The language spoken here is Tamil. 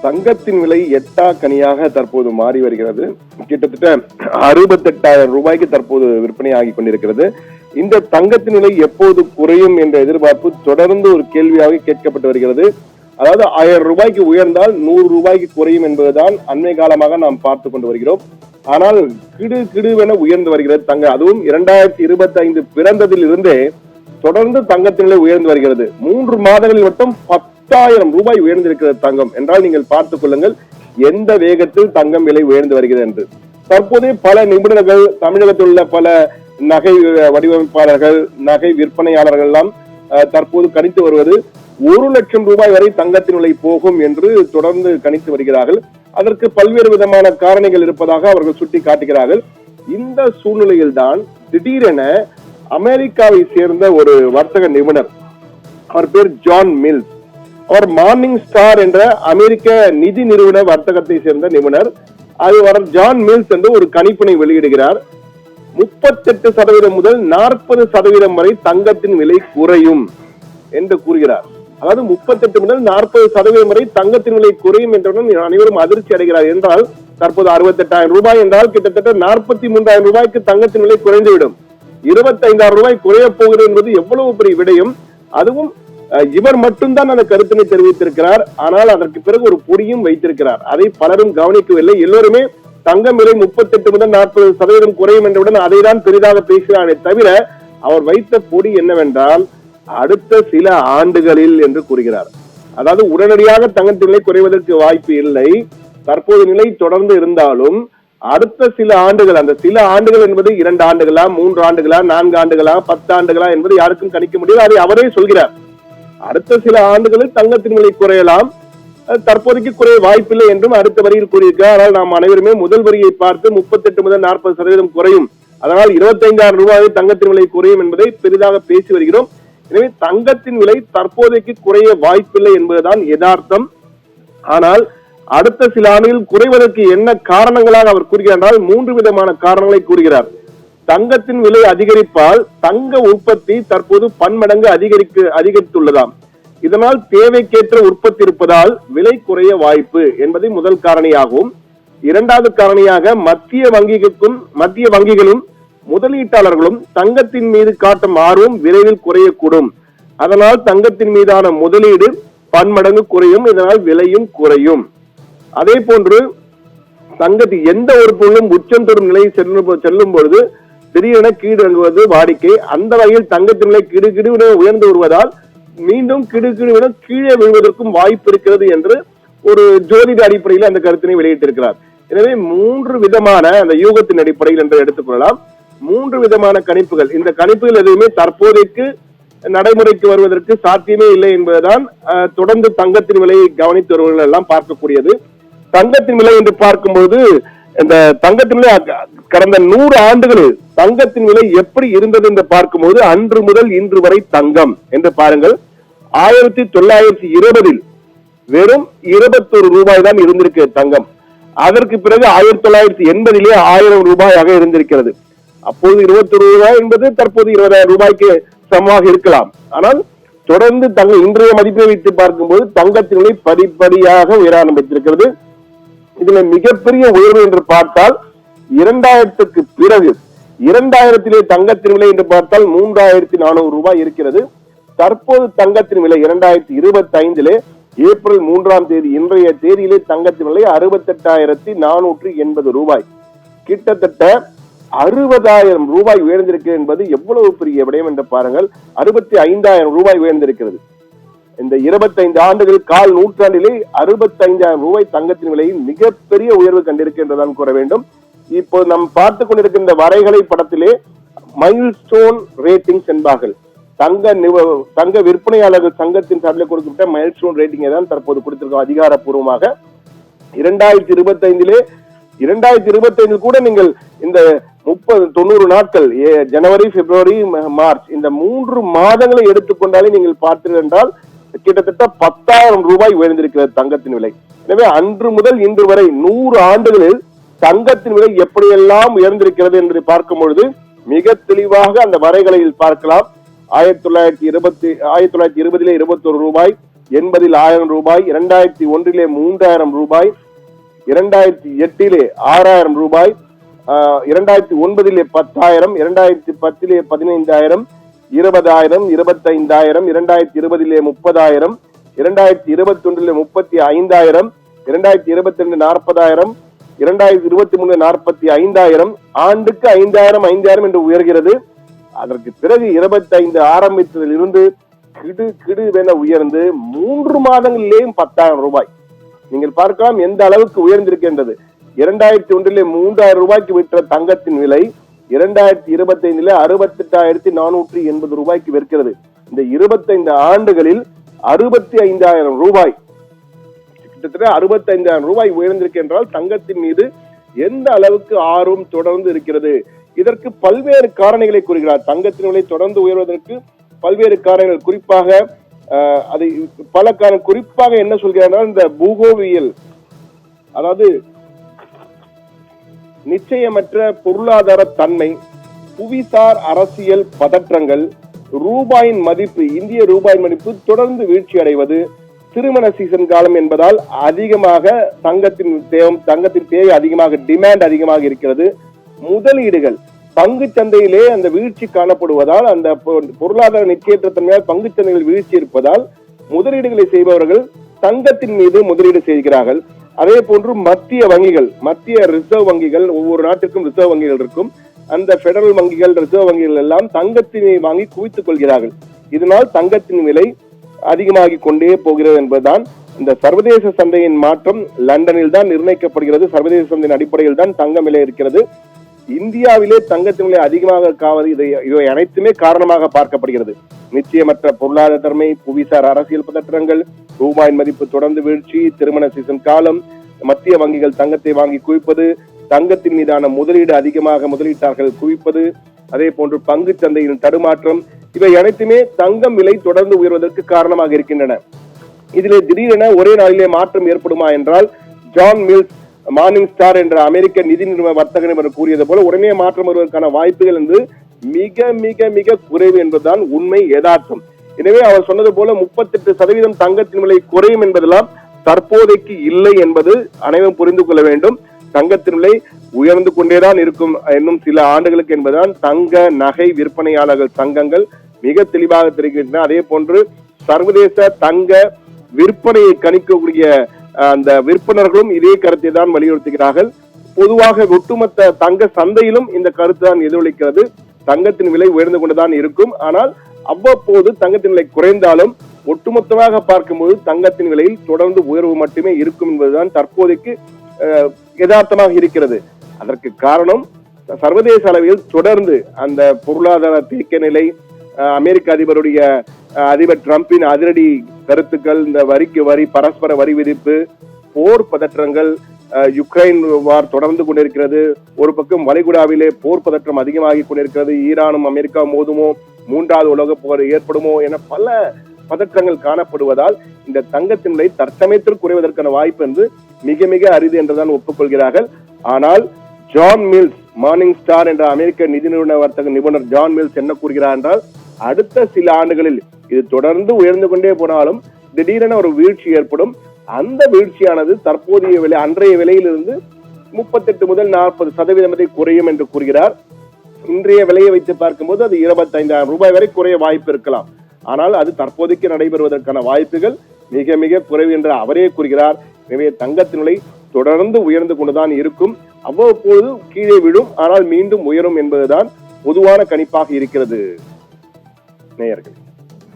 தங்கத்தின் விலை எட்டா கனியாக தற்போது மாறி வருகிறது. கிட்டத்தட்ட 68,000 ரூபாய்க்கு தற்போது விற்பனை ஆகி கொண்டிருக்கிறது. இந்த தங்கத்தின் விலை எப்போது குறையும் என்ற எதிர்பார்ப்பு தொடர்ந்து ஒரு கேள்வியாக கேட்கப்பட்டு வருகிறது. அதாவது 1000 ரூபாய்க்கு உயர்ந்தால் 100 ரூபாய்க்கு குறையும் என்பதுதான் அண்மை காலமாக நாம் பார்த்து கொண்டு வருகிறோம். ஆனால் கிடுவென உயர்ந்து வருகிறது தங்க. அதுவும் 2025 பிறந்ததில் இருந்தே தொடர்ந்து தங்கத்தின் விலை உயர்ந்து வருகிறது. 3 மாதங்களில் மட்டும் 10,000 ரூபாய் உயர்ந்திருக்கிறது தங்கம் என்றால் நீங்கள் பார்த்துக் கொள்ளுங்கள் எந்த வேகத்தில் தங்கம் விலை உயர்ந்து வருகிறது என்று. தற்போது பல நிபுணர்கள், தமிழகத்தில் உள்ள பல நகை வடிவமைப்பாளர்கள், நகை விற்பனையாளர்கள் எல்லாம் தற்போது கணித்து வருவது 1 லட்சம் ரூபாய் வரை தங்கத்தின் விலை போகும் என்று தொடர்ந்து கணித்து வருகிறார்கள். அதற்கு பல்வேறு விதமான காரணங்கள் இருப்பதாக அவர்கள் சுட்டி காட்டுகிறார்கள். இந்த சூழ்நிலையில் தான் திடீரென அமெரிக்காவை சேர்ந்த ஒரு வர்த்தக நிபுணர், அவர் பேர் ஜான் மில்ஸ், அவர் மார்னிங் ஸ்டார் என்ற அமெரிக்க நிதி நிறுவன வர்த்தகத்தை சேர்ந்த நிபுணர். அது ஜான் மில்ஸ் என்று ஒரு கணிப்பினை வெளியிடுகிறார். 38% முதல் 40% வரை தங்கத்தின் விலை குறையும் என்று கூறுகிறார். அதாவது 38 முதல் 40% வரை தங்கத்தின் விலை குறையும் என்றவுடன் அனைவரும் அதிர்ச்சி அடைகிறார். என்றால் தற்போது 68,000 ரூபாய் என்றால் கிட்டத்தட்ட 43,000 ரூபாய்க்கு தங்கத்தின் விலை குறைந்துவிடும். 25,000 ரூபாய் குறைய போகிறது என்பது எவ்வளவு பெரிய விடயம். அதுவும் இவர் மட்டும்தான் அந்த கருத்தினை தெரிவித்திருக்கிறார். ஆனால் அதற்கு பிறகு ஒரு பொடியும் வைத்திருக்கிறார். அதை பலரும் கவனிக்கவில்லை. எல்லோருமே தங்கம் விலை 38 முதல் 40% குறையும் என்றவுடன் அதை தான் பெரிதாக பேசுகிறானே தவிர அவர் வைத்த பொடி என்னவென்றால் அடுத்த சில ஆண்டுகளில் என்று கூறுகிறார். அதாவது உடனடியாக தங்கத்தின் விலை குறைவதற்கு வாய்ப்பு இல்லை. தற்போது நிலை தொடர்ந்து இருந்தாலும் அடுத்த சில ஆண்டுகள், அந்த சில ஆண்டுகள் என்பது 2 ஆண்டுகளா, 3 ஆண்டுகளா, 4 ஆண்டுகளா, 10 ஆண்டுகளா என்பது யாருக்கும் கணிக்க முடியாது. அதை அவரே சொல்கிறார். அடுத்த சில ஆண்டுகளில் தங்கத்தின் விலை குறையலாம், தற்போதைக்கு குறைய வாய்ப்பில்லை என்றும் அடுத்த வரியில் கூறியிருக்கிறார். ஆனால் நாம் அனைவருமே முதல் வரியை பார்த்து 38 முதல் 40% குறையும், அதனால் 25,000 ரூபாய் தங்கத்தின் விலை குறையும் என்பதை பெரிதாக பேசி வருகிறோம். எனவே தங்கத்தின் விலை தற்போதைக்கு குறைய வாய்ப்பில்லை என்பதுதான் யதார்த்தம். ஆனால் அடுத்த சில ஆண்டுகள் குறைவதற்கு என்ன காரணங்களாக அவர் கூறுகிறார்? 3 விதமான காரணங்களை கூறுகிறார். தங்கத்தின் விலை அதிகரிப்பால் தங்க உற்பத்தி தற்போது பன்மடங்கு அதிகரித்துள்ளதாம். இதனால் தேவைக்கேற்ற உற்பத்தி இருப்பதால் விலை குறைய வாய்ப்பு என்பதை முதல் காரணியாகும். 2வது காரணியாக மத்திய வங்கிகளும் முதலீட்டாளர்களும் தங்கத்தின் மீது காட்டும் ஆர்வம் விரைவில் குறையக்கூடும். அதனால் தங்கத்தின் மீதான முதலீடு பன்மடங்கு குறையும், இதனால் விலையும் குறையும். அதே போன்று தங்கத்தின் எந்த ஒரு பொருளும் உச்சம் தொடும் நிலையை செல்லும் பொழுது திடீரென கீழங்குவது வாடிக்கை. அந்த வகையில் தங்கத்தின் விலை கிடுகிடுவென உயர்ந்து வருவதால் மீண்டும் கிடுகிடுவென கீழே விழுவதற்கும் வாய்ப்பு இருக்கிறது என்று ஒரு ஜோதிட அடிப்படையில் அந்த கருத்தினை வெளியிட்டிருக்கிறார். எனவே 3 விதமான அந்த யூகத்தின் அடிப்படையில் என்று எடுத்துக்கொள்ளலாம். 3 விதமான கணிப்புகள். இந்த கணிப்புகள் எதுவுமே தற்போதைக்கு நடைமுறைக்கு வருவதற்கு சாத்தியமே இல்லை என்பதுதான் தொடர்ந்து தங்கத்தின் விலையை கவனித்து வருவர்கள் எல்லாம் பார்க்கக்கூடியது. தங்கத்தின் விலை என்று பார்க்கும்போது இந்த தங்கத்தின் விலை கடந்த 100 ஆண்டுகளில் தங்கத்தின் விலை எப்படி இருந்தது என்று பார்க்கும்போது அன்று முதல் இன்று வரை தங்கம் என்று பாருங்கள். 1920 வெறும் 21 ரூபாய் தான் இருந்திருக்கு தங்கம். அதற்கு பிறகு 1980 1000 ரூபாயாக இருந்திருக்கிறது. அப்போது 21 ரூபாய் என்பது தற்போது 20,000 ரூபாய்க்கு சமமாக இருக்கலாம். ஆனால் தொடர்ந்து இன்றைய மதிப்பை வைத்து பார்க்கும்போது தங்கத்தின் விலை படிப்படியாக உயர ஆரம்பித்திருக்கிறது. இதுல மிகப்பெரிய உயர்வு என்று பார்த்தால் 2000க்கு பிறகு 2000 தங்கத்தின் விலை என்று பார்த்தால் 3,400 ரூபாய் இருக்கிறது. தற்போது தங்கத்தின் விலை 2025 ஏப்ரல் 3ஆம் தேதி இன்றைய தேதியிலே தங்கத்தின் விலை 68,480 ரூபாய், கிட்டத்தட்ட 60,000 ரூபாய் உயர்ந்திருக்கு என்பது எவ்வளவு பெரிய விடயம் என்று பாருங்கள். 65,000 ரூபாய் உயர்ந்திருக்கிறது. இந்த 25 ஆண்டுகள் கால் நூற்றாண்டிலே 65,000 ரூபாய் தங்கத்தின் விலையில் மிகப்பெரிய உயர்வு கண்டிருக்கு என்றுதான் கூற வேண்டும். இப்போ நாம் பார்த்து கொண்டிருக்கின்ற வரைகலை படத்திலே மைல்ஸ்டோன் ரேட்டிங்ஸ் என்பார்கள். தங்க விற்பனையாளர்கள் சங்கத்தின் சார்பில் கொடுக்கப்பட்ட மைல்ஸ்டோன் ரேட்டிங்கை தான் தற்போது கொடுத்திருக்கோம் அதிகாரப்பூர்வமாக. 2025 கூட நீங்கள் இந்த 90 நாட்கள் ஜனவரி, பிப்ரவரி, மார்ச் இந்த 3 மாதங்களை எடுத்துக்கொண்டாலே நீங்கள் பார்த்தீர்கள் என்றால் கிட்டத்தட்ட 10,000 ரூபாய் உயர்ந்திருக்கிறது தங்கத்தின் விலை. எனவே அன்று முதல் இன்று வரை 100 ஆண்டுகளில் தங்கத்தின் விலை எப்படியெல்லாம் உயர்ந்திருக்கிறது என்று பார்க்கும் பொழுது மிக தெளிவாக அந்த வரைகலையில் பார்க்கலாம். 1920 21 ரூபாய், 80 1000 ரூபாய், 2001 3000 ரூபாய், 2008 6000 ரூபாய், 2009 10,000, 2010 15,000, 20,000, 25,000, 2020 30,000, 2021 35,000, 2022 40,000, 2023 45,000, ஆண்டுக்கு 5,000 5,000 என்று உயர்கிறது. அதற்கு பிறகு 25 ஆரம்பித்ததில் இருந்து கிடுவென உயர்ந்து 3 மாதங்களிலேயும் 10,000 ரூபாய். நீங்கள் பார்க்கலாம் எந்த அளவுக்கு உயர்ந்திருக்கின்றது. 2001 3,000 ரூபாய்க்கு விற்ற தங்கத்தின் விலை 2025 68,480 ரூபாய்க்கு விற்கிறது. இந்த 25 ஆண்டுகளில் 65,000 ரூபாய், கிட்டத்தட்ட 65,000 ரூபாய் உயர்ந்திருக்கு என்றால் தங்கத்தின் மீது எந்த அளவுக்கு ஆர்வம் தொடர்ந்து இருக்கிறது. இதற்கு பல்வேறு காரணிகளை கூறுகிறார். தங்கத்தின் விலை தொடர்ந்து உயர்வதற்கு பல்வேறு காரணங்கள், குறிப்பாக அது பல காரணம். குறிப்பாக என்ன சொல்கிறார்கள், இந்த பூகோவியல், அதாவது நிச்சயமற்ற பொருளாதார தன்மை, புவிசார் அரசியல் பதற்றங்கள், ரூபாயின் மதிப்பு, இந்திய ரூபாயின் மதிப்பு தொடர்ந்து வீழ்ச்சி அடைவது, திருமண சீசன் காலம் என்பதால் அதிகமாக தங்கத்தின் தேவை அதிகமாக, டிமாண்ட் அதிகமாக இருக்கிறது. முதலீடுகள், பங்கு சந்தையிலே அந்த வீழ்ச்சி காணப்படுவதால், அந்த பொருளாதார நிச்சயற்ற தன்மையால் பங்கு சந்தையில் வீழ்ச்சி இருப்பதால் முதலீடுகளை செய்பவர்கள் தங்கத்தின் மீது முதலீடு செய்கிறார்கள். அதே போன்று மத்திய வங்கிகள், மத்திய ரிசர்வ் வங்கிகள், ஒவ்வொரு நாட்டிற்கும் ரிசர்வ் வங்கிகள் இருக்கும். அந்த பெடரல் வங்கிகள், ரிசர்வ் வங்கிகள் எல்லாம் தங்கத்தினை வாங்கி குவித்துக் கொள்கிறார்கள். இதனால் தங்கத்தின் விலை அதிகமாகி கொண்டே போகிறது என்பதுதான் இந்த சர்வதேச சந்தையின் மாற்றம். லண்டனில் தான் நிர்ணயிக்கப்படுகிறது. சர்வதேச சந்தையின் அடிப்படையில் தான் தங்கம் விலை இருக்கிறது. இந்தியாவிலே தங்கத்தின் விலை அதிகமாக காவது இவை அனைத்துமே காரணமாக பார்க்கப்படுகிறது. நிச்சயமற்ற பொருளாதார தன்மை, புவிசார் அரசியல் பதற்றங்கள், ரூபாயின் மதிப்பு தொடர்ந்து வீழ்ச்சி, திருமண சீசன் காலம், மத்திய வங்கிகள் தங்கத்தை வாங்கி குவிப்பது, தங்கத்தின் மீதான முதலீடு அதிகமாக முதலீட்டாளர்கள் குவிப்பது, அதே போன்று பங்கு சந்தையின் தடுமாற்றம், இவை அனைத்துமே தங்கம் விலை தொடர்ந்து உயர்வதற்கு காரணமாக இருக்கின்றன. இதிலே திடீரென ஒரே நாளிலே மாற்றம் ஏற்படுமா என்றால், ஜான் மில்ஸ் மார்னிங் ஸ்டார் என்ற அமெரிக்க நிதி நிறுவன வர்த்தக நிபுணர் கூறியது போல உடனே மாற்றம் வருவதற்கான வாய்ப்புகள் என்று மிக மிக மிக குறைவு என்பதுதான் உண்மை, யதார்த்தம். எனவே அவர் சொன்னது போல 38% தங்கத்தின் விலை குறையும் என்பதெல்லாம் தற்போதைக்கு இல்லை என்பது அனைவரும் புரிந்து கொள்ள வேண்டும். தங்கத்தின் விலை உயர்ந்து கொண்டேதான் இருக்கும் இன்னும் சில ஆண்டுகளுக்கு என்பதுதான் தங்க நகை விற்பனையாளர்கள் சங்கங்கள் மிக தெளிவாக தெரிவிக்கின்றன. அதே போன்று சர்வதேச தங்க விற்பனையை கணிக்கக்கூடிய அந்த விற்பனர்களும் இதே கருத்தை தான் வலியுறுத்துகிறார்கள். பொதுவாக ஒட்டுமொத்த தங்க சந்தையிலும் இந்த கருத்து தான் எதிரொலிக்கிறது. தங்கத்தின் விலை உயர்ந்து கொண்டுதான் இருக்கும். ஆனால் அவ்வப்போது தங்கத்தின் விலை குறைந்தாலும் ஒட்டுமொத்தமாக பார்க்கும்போது தங்கத்தின் விலையில் தொடர்ந்து உயர்வு மட்டுமே இருக்கும் என்பதுதான் தற்போதைக்கு யதார்த்தமாக இருக்கிறது. அதற்கு காரணம் சர்வதேச அளவில் தொடர்ந்து அந்த பொருளாதார தேக்க நிலை, அமெரிக்க அதிபர் டிரம்பின் அதிரடி கருத்துக்கள், இந்த வரிக்கு வரி, பரஸ்பர வரி விதிப்பு, போர் பதற்றங்கள், யுக்ரைன் வார் தொடர்ந்து கொண்டிருக்கிறது. ஒரு பக்கம் வளைகுடாவிலே போர் பதற்றம் அதிகமாகி கொண்டிருக்கிறது. ஈரானும் அமெரிக்கா மோதுமோ, 3வது உலக போர் ஏற்படுமோ என பல பதற்றங்கள் காணப்படுவதால் இந்த தங்கத்தின் விலை தற்சமயத்தில் குறைவதற்கான வாய்ப்பு என்று மிக மிக அரிது என்றுதான் ஒப்புக்கொள்கிறார்கள். ஆனால் ஜான் மில்ஸ், மார்னிங் ஸ்டார் என்ற அமெரிக்க நிதி நிறுவன வர்த்தக நிபுணர் ஜான் மில்ஸ் என்ன கூறுகிறார் என்றால், அடுத்த சில ஆண்டுகளில் இது தொடர்ந்து உயர்ந்து கொண்டே போனாலும் திடீரென ஒரு வீழ்ச்சி ஏற்படும். அந்த வீழ்ச்சியானது தற்போதைய விலை, அன்றைய விலையிலிருந்து 38 முதல் 40% குறையும் என்று கூறுகிறார். இன்றைய விலையை வைத்து பார்க்கும்போது அது 25,000 ரூபாய் வரை குறைய வாய்ப்பு இருக்கலாம். ஆனால் அது தற்போதைக்கு நடைபெறுவதற்கான வாய்ப்புகள் மிக மிக குறைவு என்று அவரே கூறுகிறார். எனவே தங்கத்தின் விலை தொடர்ந்து உயர்ந்து கொண்டுதான் இருக்கும். அவ்வப்போது கீழே விடும், ஆனால் மீண்டும் உயரும் என்பதுதான் பொதுவான கணிப்பாக இருக்கிறது நேயர்கள்.